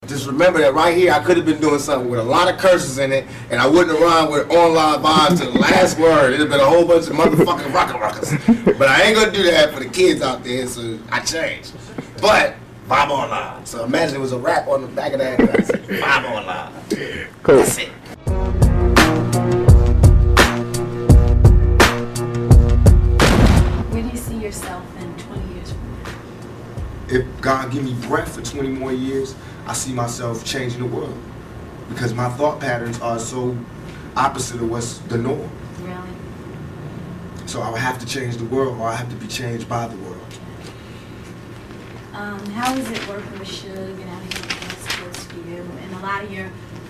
Just remember that right here, I could have been doing something with a lot of curses in it, and I wouldn't have rhymed with online vibes to the last word. It'd have been a whole bunch of motherfucking rockers. But I ain't gonna do that for the kids out there, so I changed. But vibe online. So imagine it was a rap on the back of that. Vibe online. Cool. That's it. Where do you see yourself in 20 years from now? If God give me breath for 20 more years, I see myself changing the world. Because my thought patterns are so opposite of what's the norm. Really? So I would have to change the world, or I have to be changed by the world. How is it working with Suge and out here on the West Coast for you? And a lot of your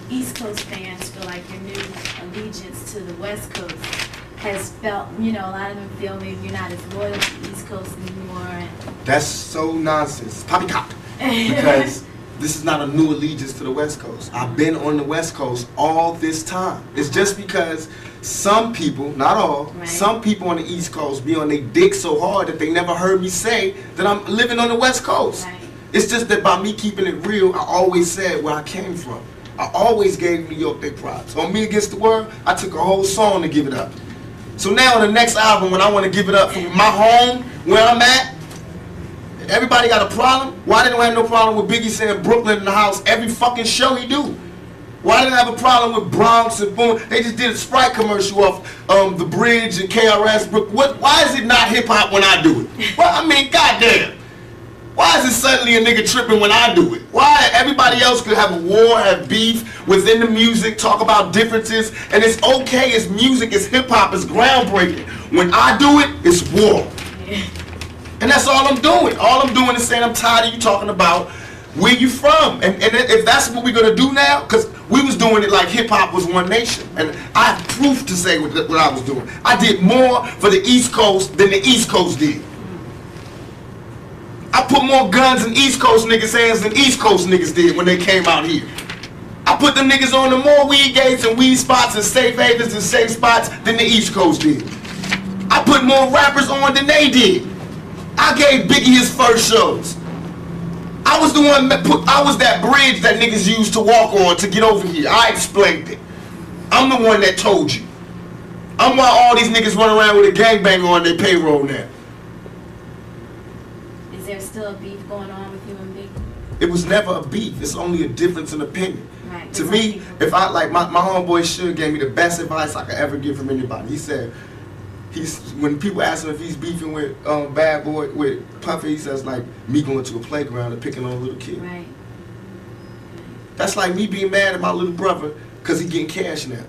East Coast fans feel like your new allegiance to the West Coast has felt, you know, a lot of them feel maybe you're not as loyal to the East Coast anymore. And that's so nonsense. Poppycock. Because this is not a new allegiance to the West Coast. I've been on the West Coast all this time. It's just because some people, not all, right, some people on the East Coast be on their dick so hard that they never heard me say that I'm living on the West Coast. Right. It's just that by me keeping it real, I always said where I came from. I always gave New York their props. On Me Against the World, I took a whole song to give it up. So now on the next album, when I want to give it up from my home, where I'm at, everybody got a problem? Why they don't have no problem with Biggie saying Brooklyn in the house every fucking show he do? Why they don't have a problem with Bronx and boom? They just did a Sprite commercial off The Bridge and KRS. Why is it not hip hop when I do it? Well, I mean, goddamn. Why is it suddenly a nigga tripping when I do it? Why everybody else could have a war, have beef within the music, talk about differences, and it's okay, it's music, it's hip hop, it's groundbreaking. When I do it, it's war. And that's all I'm doing. All I'm doing is saying I'm tired of you talking about where you from. And if that's what we're gonna do now, because we was doing it like hip hop was one nation. And I have proof to say what I was doing. I did more for the East Coast than the East Coast did. I put more guns in East Coast niggas' hands than East Coast niggas did when they came out here. I put them niggas on the more weed gates and weed spots and safe havens and safe spots than the East Coast did. I put more rappers on than they did. I gave Biggie his first shows. I was the one that I was that bridge that niggas used to walk on to get over here. I explained it. I'm the one that told you. I'm why all these niggas run around with a gangbanger on their payroll now. Is there still a beef going on with you and Biggie? It was never a beef. It's only a difference in opinion. Right. To me, if I like my homeboy Suge gave me the best advice I could ever get from anybody. He said, when people ask him if he's beefing with Bad Boy, with Puffy, he says like me going to a playground and picking on a little kid. Right. That's like me being mad at my little brother because he getting cash now.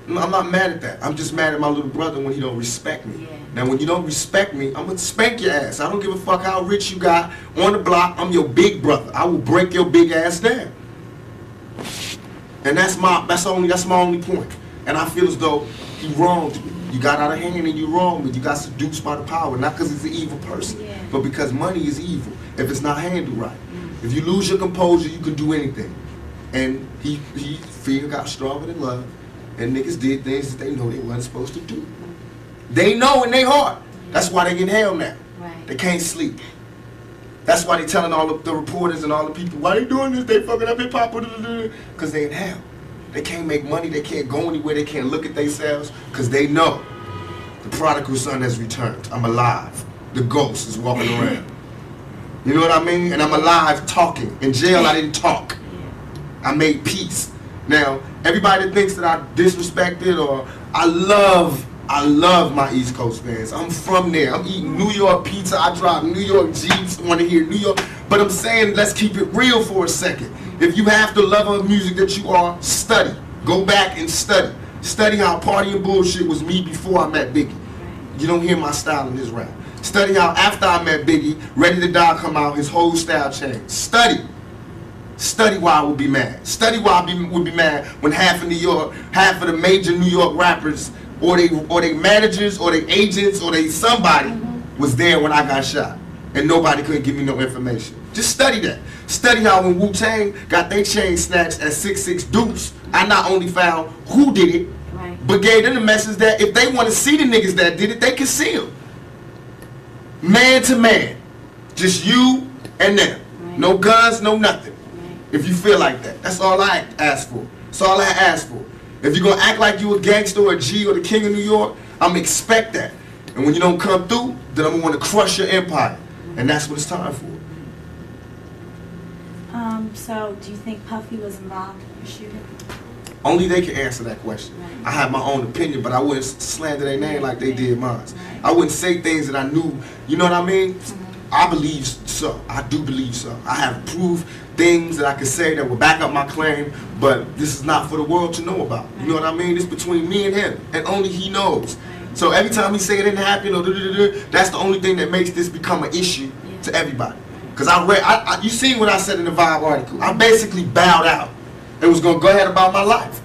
I'm not mad at that. I'm just mad at my little brother when he don't respect me. Yeah. Now when you don't respect me, I'm gonna spank your ass. I don't give a fuck how rich you got on the block. I'm your big brother. I will break your big ass down. And that's my only point. And I feel as though he wronged me. You got out of hand and you wronged me. You got seduced by the power, not because he's an evil person, yeah, but because money is evil if it's not handled right. If you lose your composure, you can do anything. And fear got stronger than love, and niggas did things that they know they wasn't supposed to do. They know in their heart. That's why they get hell now. Right. They can't sleep. That's why they telling all the reporters and all the people, why they doing this? They fucking up hip hop, because they in hell. They can't make money, they can't go anywhere, they can't look at themselves, because they know the prodigal son has returned. I'm alive. The ghost is walking around. You know what I mean? And I'm alive talking. In jail, I didn't talk. I made peace. Now, everybody that thinks that I disrespected or I love my East Coast fans. I'm from there. I'm eating New York pizza. I drive New York Jeeps. Want to hear New York. But I'm saying, let's keep it real for a second. If you have the love of music that you are, study. Go back and study. Study how Party and Bullshit was me before I met Biggie. You don't hear my style in this rap. Study how after I met Biggie, Ready to Die come out, his whole style changed. Study. Study why I would be mad. Study why I would be mad when half of the major New York rappers or they managers or they agents or they somebody was there when I got shot. And nobody couldn't give me no information. Just study that. Study how when Wu-Tang got their chain snatched at 6'6" Deuce, I not only found who did it, right, but gave them the message that if they want to see the niggas that did it, they can see them. Man to man. Just you and them. right, No guns, no nothing. right. If you feel like that. That's all I ask for. That's all I ask for. If you're going to act like you a gangster or a G or the king of New York, I'm going to expect that. And when you don't come through, then I'm going to want to crush your empire. And that's what it's time for. So, do you think Puffy was involved in the shooting? Only they can answer that question. Right. I have my own opinion, but I wouldn't slander their name like they did mine. Right. I wouldn't say things that I knew, you know what I mean? I believe so. I do believe so. I have proved things that I could say that will back up my claim, but this is not for the world to know about. You know what I mean? It's between me and him, and only he knows. So every time he say it didn't happen, or that's the only thing that makes this become an issue to everybody. Because you seen what I said in the Vibe article. I basically bowed out and was going to go ahead about my life.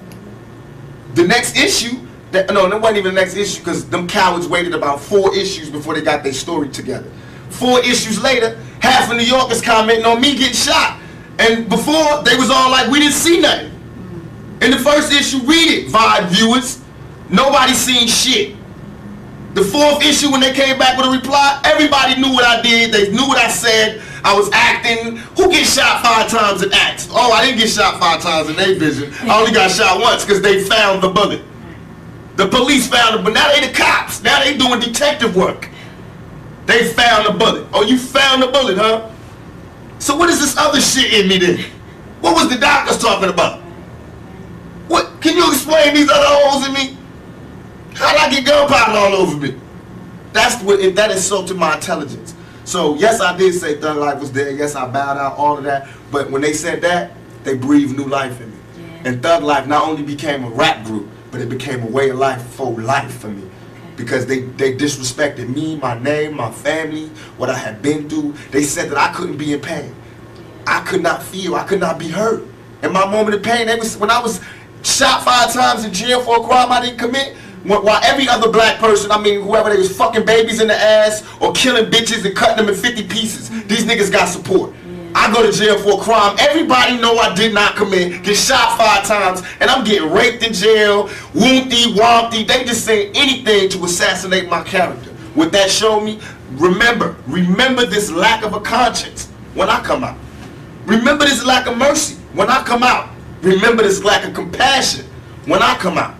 The next issue, no, that wasn't even the next issue, because them cowards waited about 4 issues before they got their story together. 4 issues later, half of New York is commenting on me getting shot. And before, they was all like, we didn't see nothing. In the first issue, read it, Vibe viewers. Nobody seen shit. The 4th issue, when they came back with a reply, everybody knew what I did. They knew what I said. I was acting. Who gets shot 5 times in acts? Oh, I didn't get shot 5 times in their vision. I only got shot once because they found the bullet. The police found it, but now they the cops. Now they doing detective work. They found the bullet. Oh, you found the bullet, huh? So what is this other shit in me then? What was the doctors talking about? What? Can you explain these other holes in me? How'd I get gunpowder all over me? That insulted my intelligence. So yes, I did say Thug Life was there. Yes, I bowed out, all of that. But when they said that, they breathed new life in me. Yeah. And Thug Life not only became a rap group, but it became a way of life for life for me. Okay. Because they disrespected me, my name, my family, what I had been through. They said that I couldn't be in pain. I could not feel. I could not be hurt. In my moment of pain, when I was shot 5 times in jail for a crime I didn't commit, while every other black person, I mean whoever, they was fucking babies in the ass or killing bitches and cutting them in 50 pieces, these niggas got support. I go to jail for a crime everybody know I did not commit, get shot 5 times, and I'm getting raped in jail, wompty, wompty. They just say anything to assassinate my character. What that showed me, remember this lack of a conscience when I come out. Remember this lack of mercy when I come out. Remember this lack of compassion when I come out.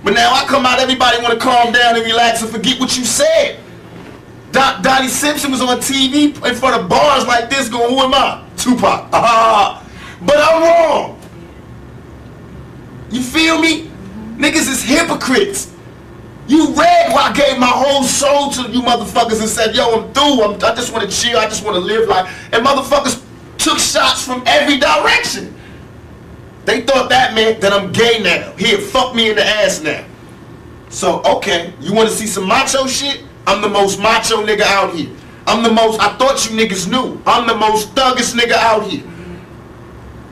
But now I come out, everybody want to calm down and relax and forget what you said. Donnie Simpson was on TV in front of bars like this going, who am I? Tupac. But I'm wrong. You feel me? Niggas is hypocrites. You read why I gave my whole soul to you motherfuckers and said, yo, I'm through. I just want to chill. I just want to live life. And motherfuckers took shots from every direction. They thought that meant that I'm gay now. Here, fuck me in the ass now. So, okay, you want to see some macho shit? I'm the most macho nigga out here. I thought you niggas knew. I'm the most thuggish nigga out here.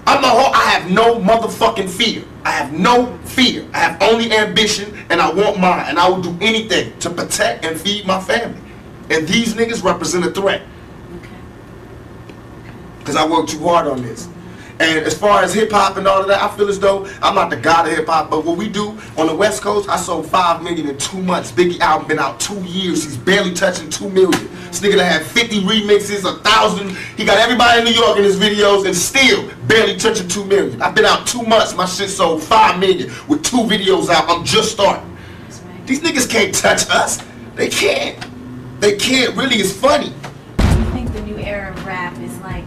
I have no motherfucking fear. I have no fear. I have only ambition, and I want mine. And I will do anything to protect and feed my family. And these niggas represent a threat. Because I worked too hard on this. And as far as hip-hop and all of that, I feel as though I'm not the god of hip-hop, but what we do on the West Coast, I sold 5 million in 2 months. Biggie album been out 2 years. He's barely touching 2 million. This nigga that had 50 remixes, 1,000. He got everybody in New York in his videos and still barely touching 2 million. I've been out 2 months. My shit sold 5 million with 2 videos out. I'm just starting. These niggas can't touch us. They can't. They can't. Really, it's funny. Do you think the new era of rap is like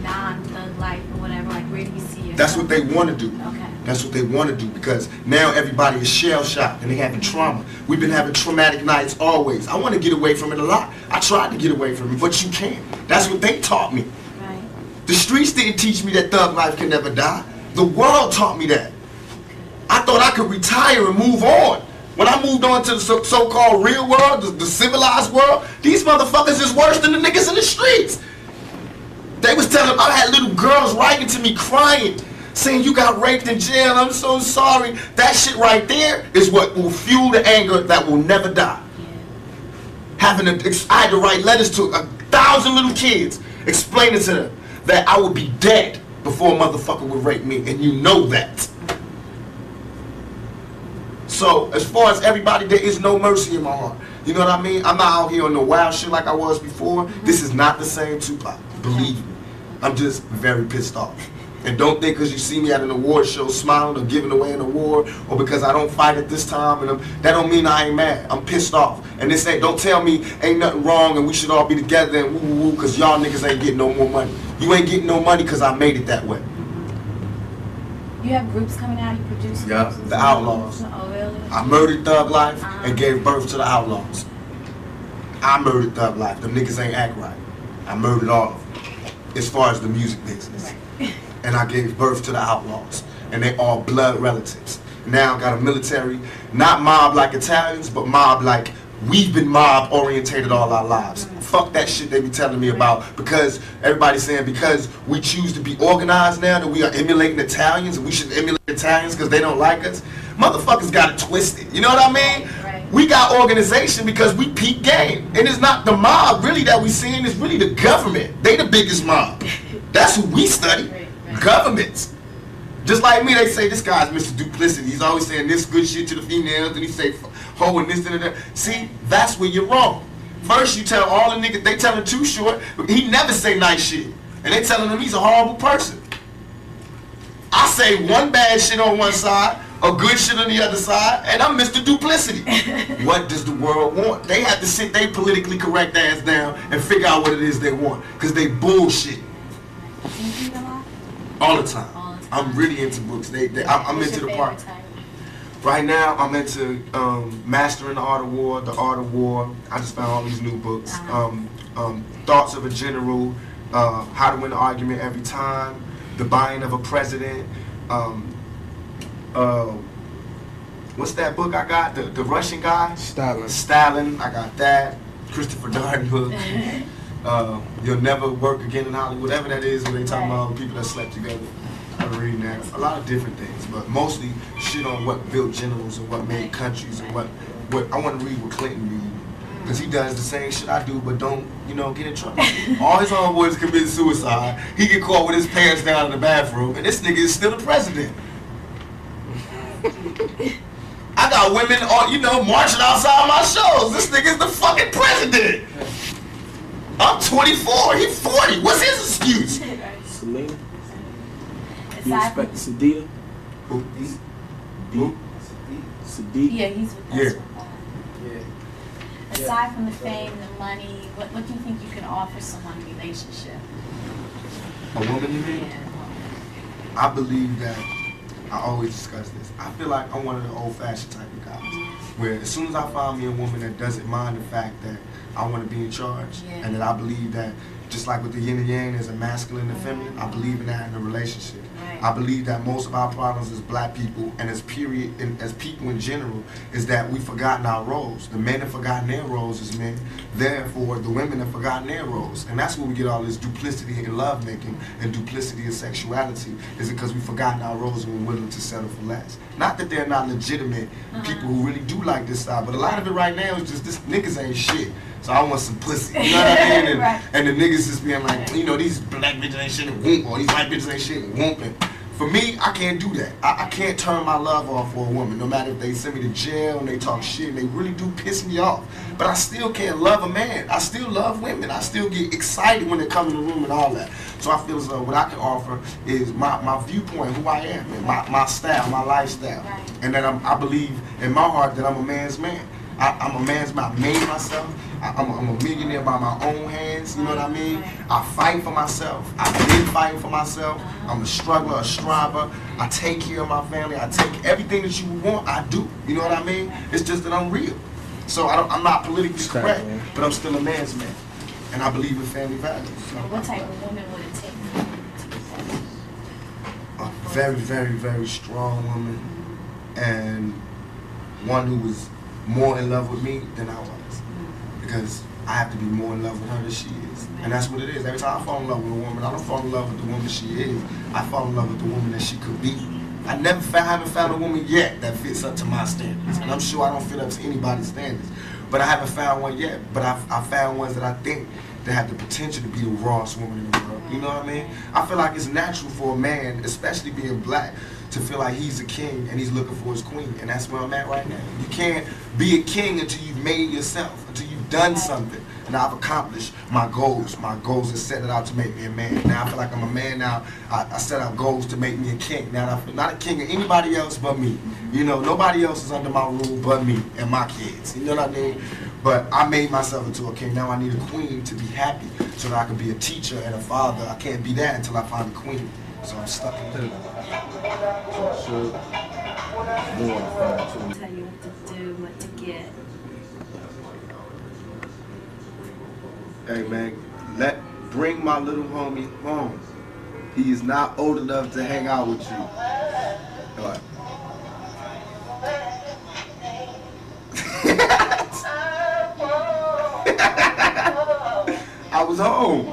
non-thug life or whatever? Like, where do you see it? That's what they want to do. Okay. That's what they want to do, because now everybody is shell-shocked and they having trauma. We've been having traumatic nights always. I want to get away from it a lot. I tried to get away from it, but you can't. That's what they taught me. Right. The streets didn't teach me that thug life can never die. The world taught me that. I thought I could retire and move on. When I moved on to the so-called real world, the civilized world, these motherfuckers is worse than the niggas in the streets. They was telling, I had little girls writing to me crying, saying you got raped in jail, I'm so sorry. That shit right there is what will fuel the anger that will never die. I had to write letters to 1,000 little kids explaining to them that I would be dead before a motherfucker would rape me, and you know that. So as far as everybody, there is no mercy in my heart. You know what I mean? I'm not out here on no wild shit like I was before. This is not the same Tupac, believe me. I'm just very pissed off. And don't think because you see me at an award show smiling or giving away an award, or because I don't fight at this time, and that don't mean I ain't mad. I'm pissed off. And this ain't, don't tell me ain't nothing wrong and we should all be together and woo woo woo because y'all niggas ain't getting no more money. You ain't getting no money because I made it that way. You have groups coming out, you produce Yeah, groups? the Outlaws. Oh, really? I murdered Thug Life and gave birth to the Outlaws. I murdered Thug Life. Them niggas ain't act right. I murdered all of them as far as the music business. Right. And I gave birth to the Outlaws. And they all blood relatives. Now I got a military, not mob like Italians, but mob like we've been mob orientated all our lives. Fuck that shit they be telling me about, because everybody's saying because we choose to be organized now that we are emulating Italians and we should emulate Italians because they don't like us. Motherfuckers got it twisted. You know what I mean? Right. We got organization because we peak game. And it's not the mob really that we seeing, it's really the government. They the biggest mob. That's who we study. Right. Governments. Just like me, they say this guy's Mr. Duplicity. He's always saying this good shit to the females, and he say ho and this and that. See, that's where you're wrong. First you tell all the niggas, they tell him Too Short, but he never say nice shit. And they telling him he's a horrible person. I say one bad shit on one side, a good shit on the other side, and I'm Mr. Duplicity. What does the world want? They have to sit their politically correct ass down and figure out what it is they want, because they bullshit. Do you read a lot? All the time. All the time. I'm really into books. I'm What's into your the part. favorite title? Right now, I'm into Mastering the Art of War, The Art of War. I just found all these new books. Thoughts of a General, How to Win the Argument Every Time, The Buying of a President. What's that book I got? The Russian guy? Stalin. I got that. Christopher Darden book. You'll Never Work Again in Hollywood. Whatever that is, when they talking about people that slept together. I'm reading that. A lot of different things, but mostly shit on what built generals and what made countries and what I want to read what Clinton read, because he does the same shit I do, but don't, you know, get in trouble. All his homeboys commit suicide. He get caught with his pants down in the bathroom, and this nigga is still the president. I got women, you know, marching outside my shows. This nigga is the fucking president. I'm 24. He's 40. What's his excuse? Selena. You Aside respect from, Sadia? Who? Sadia? yeah, he's with us. Yeah. Aside from the fame, the money, what do you think you can offer someone in a relationship? A woman, you mean? Yeah. I believe that, I always discuss this, I feel like I'm one of the old-fashioned type of guys, where as soon as I find me a woman that doesn't mind the fact that I want to be in charge, and that I believe that, just like with the yin and yang, there's a masculine and feminine, I believe in that in a relationship. Right. I believe that most of our problems as black people, and as people in general, is that we've forgotten our roles. The men have forgotten their roles as men, therefore the women have forgotten their roles. And that's where we get all this duplicity in lovemaking and duplicity in sexuality, is because we've forgotten our roles and we're willing to settle for less. Not that they're not legitimate people who really do like this side, but a lot of it right now is just this niggas ain't shit. So I want some pussy, you know what I mean? And the niggas just being like, you know, these black bitches ain't shit and whoop, or these white bitches ain't shit and whooping. For me, I can't do that. I can't turn my love off for a woman, no matter if they send me to jail and they talk shit and they really do piss me off. But I still can't love a man. I still love women. I still get excited when they come in the room and all that. So I feel as though what I can offer is my viewpoint, who I am, and my style, my lifestyle. And that I believe in my heart that I'm a man's man. I'm a man's man. I made myself. I'm a millionaire by my own hands, you know what I mean? I fight for myself. I've been fighting for myself. I'm a struggler, a striver. I take care of my family. I take everything that you want, I do. You know what I mean? It's just that I'm real. So I'm not politically correct, but I'm still a man's man. And I believe in family values. So. What type of woman would it take to get that? A very, very, very strong woman, and one who was more in love with me than I was. Because I have to be more in love with her than she is. And that's what it is. Every time I fall in love with a woman, I don't fall in love with the woman she is. I fall in love with the woman that she could be. I haven't found a woman yet that fits up to my standards. And I'm sure I don't fit up to anybody's standards. But I haven't found one yet. But I found ones that I think that have the potential to be the rawest woman in the world. You know what I mean? I feel like it's natural for a man, especially being black, to feel like he's a king and he's looking for his queen. And that's where I'm at right now. You can't be a king until you've made yourself, until you've done something. and I've accomplished my goals. My goals are set out to make me a man. Now I feel like I'm a man now. I set out goals to make me a king. Now I'm not a king of anybody else but me. You know, nobody else is under my rule but me and my kids. You know what I mean? But I made myself into a king. Now I need a queen to be happy so that I can be a teacher and a father. I can't be that until I find a queen. So I'm stuck in there. Sure. Tell you what to do, what to get. Hey man, bring my little homie home. He is not old enough to hang out with you. What? I was home.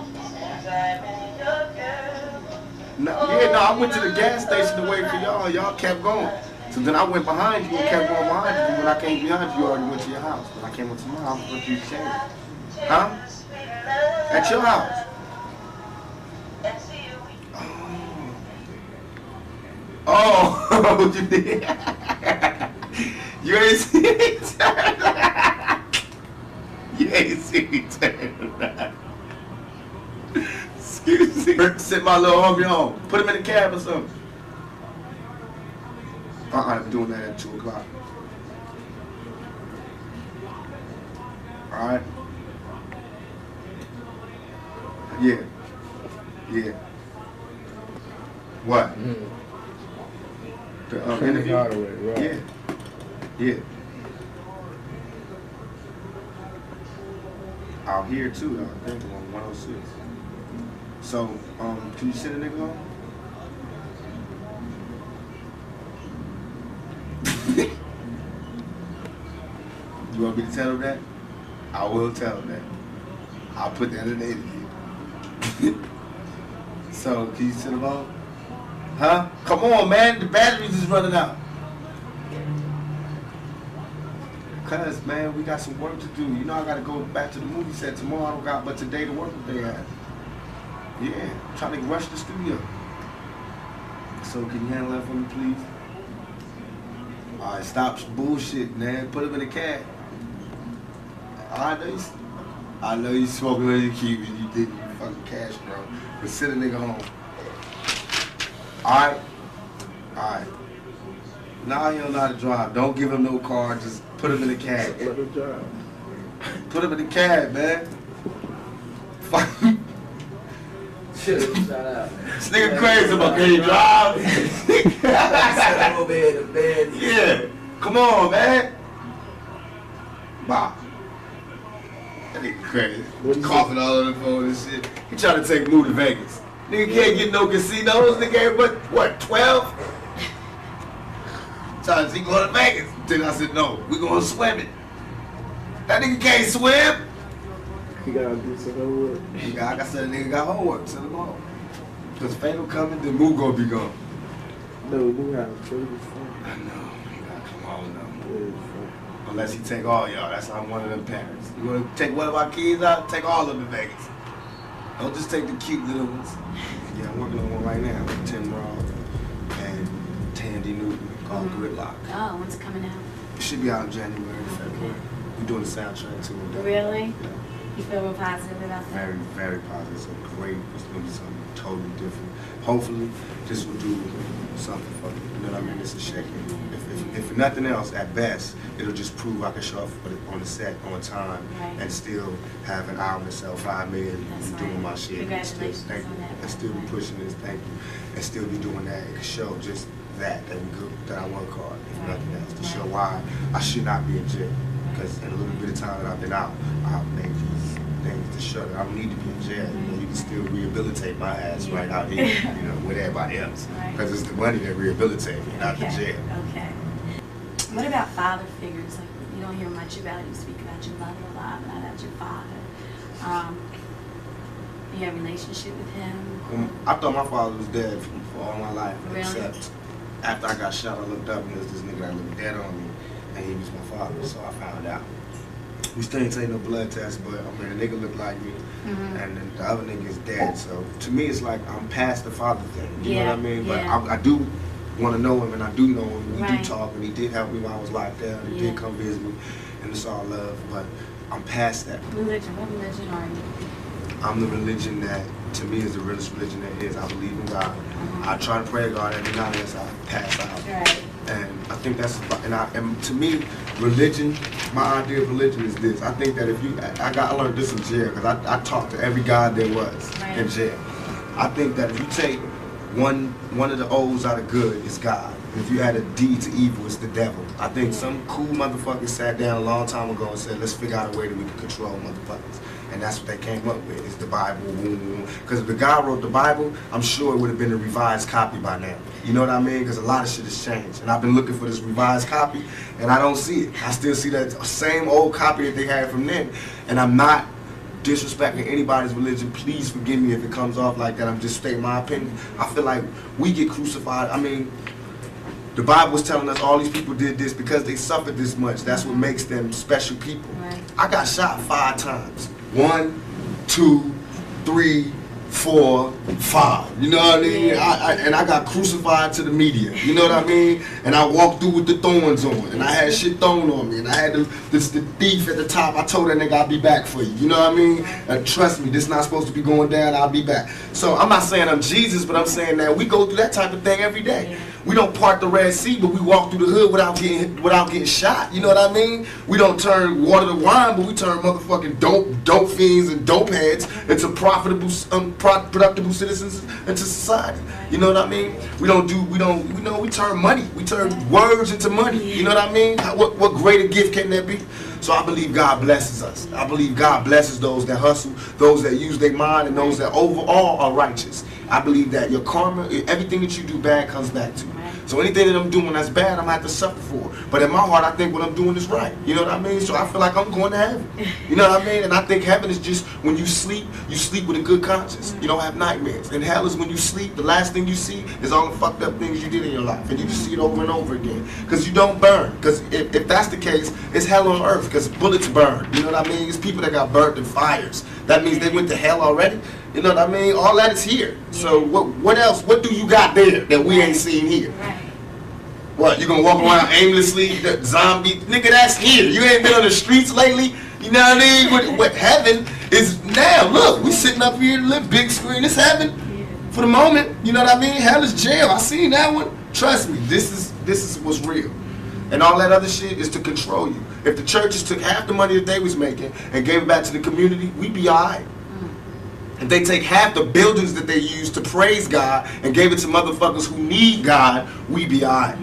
No, I went to the gas station to wait for y'all. Y'all kept going. So then I went behind you and kept going behind you. When I came behind you, you already went to your house. When I came up to my house, what you changed? Huh? At your house. Oh, you did? You ain't see me turn around. You ain't see me turn around. Excuse me. Sit my little homie home. Put him in the cab or something. I'm doing that at 2 o'clock. Alright? Yeah. Yeah. What? The interview? Right. Yeah. Yeah. Out here too, though, I think on 106. So, can you send a nigga home? You want me to tell him that? I will tell him that. I'll put that in the interview. So, can you send him home? Huh? Come on, man. The batteries is running out. Cuz, man, we got some work to do. You know I got to go back to the movie set tomorrow. I don't got but today to work with they at. Yeah, I'm trying to rush the studio. So, can you handle that for me, please? Alright, stop bullshit, man. Put him in the cab. I know you smoking when you keep it. You did you fucking cash, bro. But send a nigga home. Alright? Alright. Now he don't know how to drive. Don't give him no car. Just put him in the cab. Let him drive. Put him in the cab, man. Fuck. Shout out. This nigga crazy about can he drive? Set over here in the bed. Yeah. Come on, man. Bye. That nigga crazy. Coughing all over the phone and shit. He trying to take Moo to Vegas. Nigga can't get no casinos. Nigga ain't but, what, 12? Trying to see go to Vegas. Then I said, no, we gonna swim it. That nigga can't swim. You gotta do some homework. Like I said, nigga got homework. Send him home. Because Fatal coming, then Moo gonna be gone. No, we have a baby phone. I know. You gotta come home now. Yeah, Unless he take all y'all. That's how I'm one of them parents. You wanna take one of our kids out? Take all of them to Vegas. Don't just take the cute little ones. Yeah, I'm working on one right now with Tim Roth and Tandy Newton called Gridlock. Oh, when's it coming out? It should be out in January, February. We're doing the soundtrack too. Really? You feel real positive about that? Very, very positive. So great. It's gonna be something totally different. Hopefully, this will do something for me. You know what I mean? It's a shaking. If for nothing else, at best, it'll just prove I can show up on the set on time and still have an album to sell 5 million and doing my shit. Congratulations thank on you. that. And still be pushing this, thank you. And still be doing that. It can show just that we good, that I work hard, if nothing else, to show why I should not be in jail. Because in a little bit of time that I've been out, I've made these things to show that I don't need to be in jail. You know, you can still rehabilitate my ass right out here, you know, with everybody else. Because it's the money that rehabilitates me, not the jail. Okay. What about father figures? Like, you don't hear much about, you speak about your mother a lot, not about your father. You have a relationship with him? I thought my father was dead for all my life, Really? except after I got shot, I looked up and there was this nigga that looked dead on me, and he was my father, so I found out. We still ain't take no blood test, but I mean, the nigga looked like me, and then the other nigga is dead, so to me it's like I'm past the father thing, you know what I mean? But I do want to know him, and I do know him, we do talk, and he did help me while I was locked down, he did come visit me, and it's all love, but I'm past that. Religion. What religion are you? I'm the religion that, to me, is the realest religion there is. I believe in God. I try to pray to God every night as I pass out. Right. And I think that's, and to me, religion, my idea of religion is this. I think that if you, I learned this in jail, because I talked to every God there was in jail. I think that if you take one of the O's out of good, it's God. If you add a D to evil, it's the devil. I think some cool motherfuckers sat down a long time ago and said, let's figure out a way that we can control motherfuckers. And that's what they came up with, is the Bible. Because if the guy wrote the Bible, I'm sure it would have been a revised copy by now. You know what I mean? Because a lot of shit has changed. And I've been looking for this revised copy, and I don't see it. I still see that same old copy that they had from then. And I'm not disrespecting anybody's religion. Please forgive me if it comes off like that. I'm just stating my opinion. I feel like we get crucified. I mean, the Bible was telling us all these people did this because they suffered this much. That's what makes them special people. Right. I got shot 5 times. 1, 2, 3, 4, 5. You know what I mean? And I got crucified to the media. You know what I mean? And I walked through with the thorns on. And I had shit thrown on me. And I had the thief at the top. I told that nigga I'll be back for you. You know what I mean? And trust me, this not supposed to be going down. I'll be back. So I'm not saying I'm Jesus, but I'm saying that we go through that type of thing every day. We don't part the Red Sea, but we walk through the hood without getting shot. You know what I mean? We don't turn water to wine, but we turn motherfucking dope fiends and dope heads into productive citizens into society. You know what I mean? We turn money. We turn words into money. You know what I mean? What greater gift can there be? So I believe God blesses us. I believe God blesses those that hustle, those that use their mind, and those that overall are righteous. I believe that your karma, everything that you do bad comes back to you. So anything that I'm doing that's bad, I'm going to have to suffer for. But in my heart, I think what I'm doing is right. You know what I mean? So I feel like I'm going to heaven. You know what I mean? And I think heaven is just when you sleep with a good conscience. You don't have nightmares. And hell is when you sleep, the last thing you see is all the fucked up things you did in your life. And you just see it over and over again. Because you don't burn. Because if that's the case, it's hell on earth. Because bullets burn. You know what I mean? It's people that got burnt in fires. That means they went to hell already. You know what I mean? All that is here. So what else? What do you got there that we ain't seen here? What, you gonna walk around aimlessly, the zombie? Nigga, that's here. You ain't been on the streets lately? You know what I mean? What heaven is now. Look, we sitting up here, live big screen. It's heaven for the moment. You know what I mean? Hell is jail. I seen that one. Trust me, this is what's real. And all that other shit is to control you. If the churches took half the money that they was making and gave it back to the community, we'd be alright. If they take half the buildings that they use to praise God and gave it to motherfuckers who need God, we'd be alright.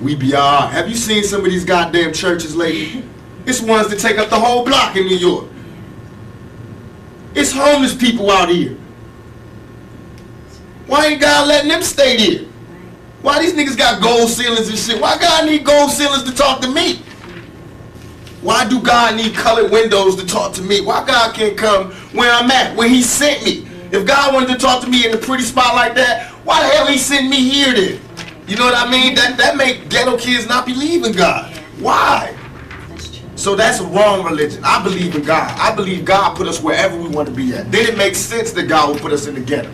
We be alright. Have you seen some of these goddamn churches lately? It's ones that take up the whole block in New York. It's homeless people out here. Why ain't God letting them stay there? Why these niggas got gold ceilings and shit? Why God need gold ceilings to talk to me? Why do God need colored windows to talk to me? Why God can't come where I'm at, where he sent me? If God wanted to talk to me in a pretty spot like that, why the hell he sent me here then? You know what I mean? That make ghetto kids not believe in God. Why? So that's a wrong religion. I believe in God. I believe God put us wherever we want to be at. Then it makes sense that God will put us in the ghetto.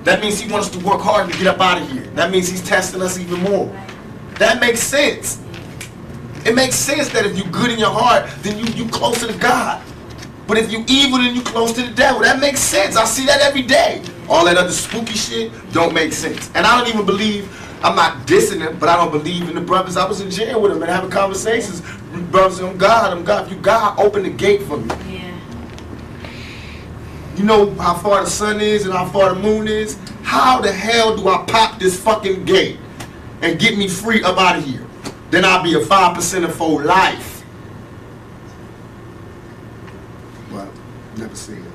That means he wants us to work hard to get up out of here. That means he's testing us even more. That makes sense. It makes sense that if you're good in your heart, then you closer to God. But if you evil, then you close to the devil. That makes sense. I see that every day. All that other spooky shit don't make sense. And I don't even believe, I'm not dissing them, but I don't believe in the brothers. I was in jail with them and having conversations. Brothers, I'm God. If you God, open the gate for me. Yeah. You know how far the sun is and how far the moon is? How the hell do I pop this fucking gate and get me free up out of here? Then I'll be a 5% for life. Well, never seen it.